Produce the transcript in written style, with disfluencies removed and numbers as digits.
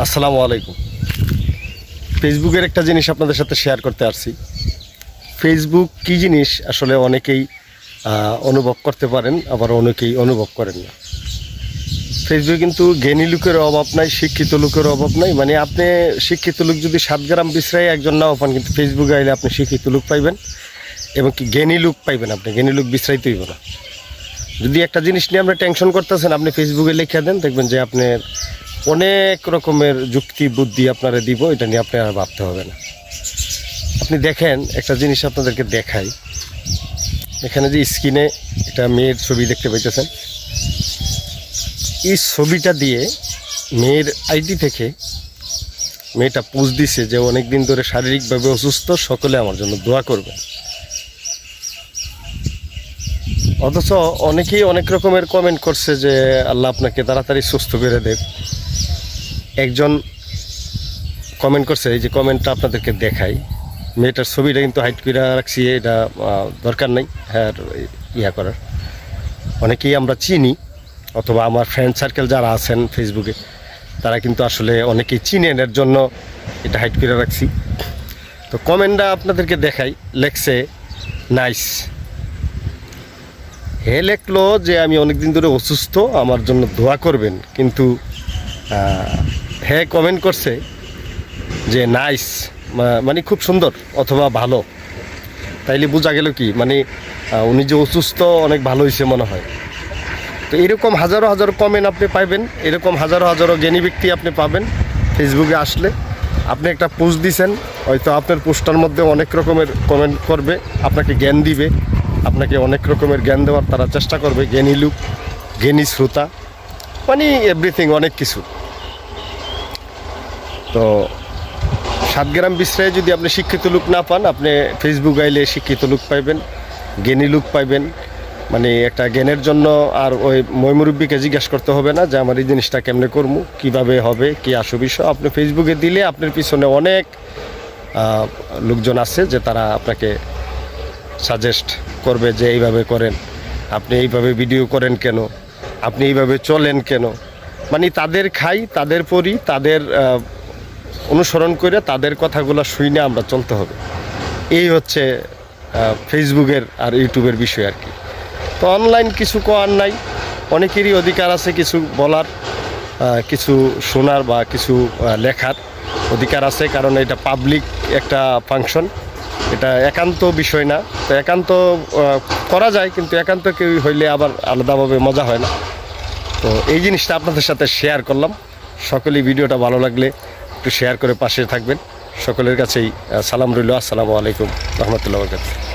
আসসালামু আলাইকুম। ফেসবুকের একটা জিনিস আপনাদের সাথে শেয়ার করতে আসছি। ফেসবুক কী জিনিস আসলে অনেকেই অনুভব করতে পারেন, আবার অনেকেই অনুভব করেন না। ফেসবুকে কিন্তু জ্ঞানী লোকের অভাব নাই, শিক্ষিত লোকের অভাব নাই। মানে আপনি শিক্ষিত লোক যদি 7 গ্রাম বিশ্রায় একজন নাও পান, কিন্তু ফেসবুকে আইলে আপনি শিক্ষিত লোক পাইবেন এবং কি জ্ঞানী লোক পাইবেন। আপনি জ্ঞানী লোক বিশ্রাইতে হইব না। যদি একটা জিনিস নিয়ে আপনি টেনশন করতেছেন, আপনি ফেসবুকে লিখে দেন, দেখবেন যে আপনার অনেক রকমের যুক্তি বুদ্ধি আপনারা দিব, এটা নিয়ে আপনি আর ভাবতে হবে না। আপনি দেখেন, একটা জিনিস আপনাদেরকে দেখাই। এখানে যে স্ক্রিনে একটা মেয়ের ছবি দেখতে পাইতেছেন, এই ছবিটা দিয়ে মেয়ের আইডি থেকে মেয়েটা পোস্ট দিছে যে অনেক দিন ধরে শারীরিকভাবে অসুস্থ, সকলে আমার জন্য দোয়া করবে। অথচ অনেকেই অনেক রকমের কমেন্ট করছে যে আল্লাহ আপনাকে তাড়াতাড়ি সুস্থ করে দেব। একজন কমেন্ট করছে, এই যে কমেন্টটা আপনাদেরকে দেখাই। মেয়েটার ছবিটা কিন্তু হাইড করে রাখছি, এটা দরকার নেই হ্যাঁ ইয়া করার। অনেকেই আমরা চিনি, অথবা আমার ফ্রেন্ড সার্কেল যারা আছেন ফেসবুকে, তারা কিন্তু আসলে অনেকেই চিনেন, এর জন্য এটা হাইড করে রাখছি। তো কমেন্টটা আপনাদেরকে দেখাই। লেখছে নাইস। হে লেখলো যে আমি অনেক দিন ধরে অসুস্থ, আমার জন্য দোয়া করবেন। কিন্তু হ্যাঁ কমেন্ট করছে যে নাইস, মানে খুব সুন্দর অথবা ভালো। তাইলে বোঝা গেল কি, মানে উনি যে অসুস্থ অনেক ভালো হয়েছে মনে হয়। তো এরকম হাজারো হাজারো কমেন্ট আপনি পাইবেন, এরকম হাজারো হাজারো জ্ঞানী ব্যক্তি আপনি পাবেন ফেসবুকে আসলে। আপনি একটা পোস্ট দিছেন, হয়তো আপনার পোস্টটার মধ্যে অনেক রকমের কমেন্ট করবে, আপনাকে জ্ঞান দিবে, আপনাকে অনেক রকমের জ্ঞান দেওয়ার তারা চেষ্টা করবে। জ্ঞানী লোক, জ্ঞানী শ্রোতা, মানে এভরিথিং, অনেক কিছু। তো 7 গ্রাম বিশ্রায় যদি আপনি শিক্ষিত লোক না পান, আপনি ফেসবুক আইলে শিক্ষিত লোক পাইবেন, জ্ঞানী লোক পাইবেন। মানে একটা জ্ঞানের জন্য আর ওই ময়মুরব্বীকে জিজ্ঞাসা করতে হবে না যে আমার এই জিনিসটা কেমনে করবো, কীভাবে হবে, কী আসো বিষয়। আপনি ফেসবুকে দিলে আপনার পিছনে অনেক লোকজন আছে যে তারা আপনাকে সাজেস্ট করবে যে এইভাবে করেন, আপনি এইভাবে ভিডিও করেন কেন, আপনি এইভাবে চলেন কেন। মানে তাদের খাই, তাদের পড়ি, তাদের অনুসরণ করে তাদের কথাগুলো শুনে আমরা চলতে হবে। এই হচ্ছে ফেসবুকের আর ইউটিউবের বিষয় আর কি। তো অনলাইন কিছু করার নাই, অনেকেরই অধিকার আছে কিছু বলার, কিছু শোনার বা কিছু লেখার অধিকার আছে, কারণ এটা পাবলিক একটা ফাংশন, এটা একান্ত বিষয় না। তো একান্ত করা যায়, কিন্তু একান্ত কেউ হইলে আবার আলাদাভাবে মজা হয় না। তো এই জিনিসটা আপনাদের সাথে শেয়ার করলাম। সকলেই ভিডিওটা ভালো লাগলে একটু শেয়ার করে পাশে থাকবেন। সকলের কাছেই সালাম রইল। আসসালামু আলাইকুম রহমতুল্লাহ বরকাতুহু।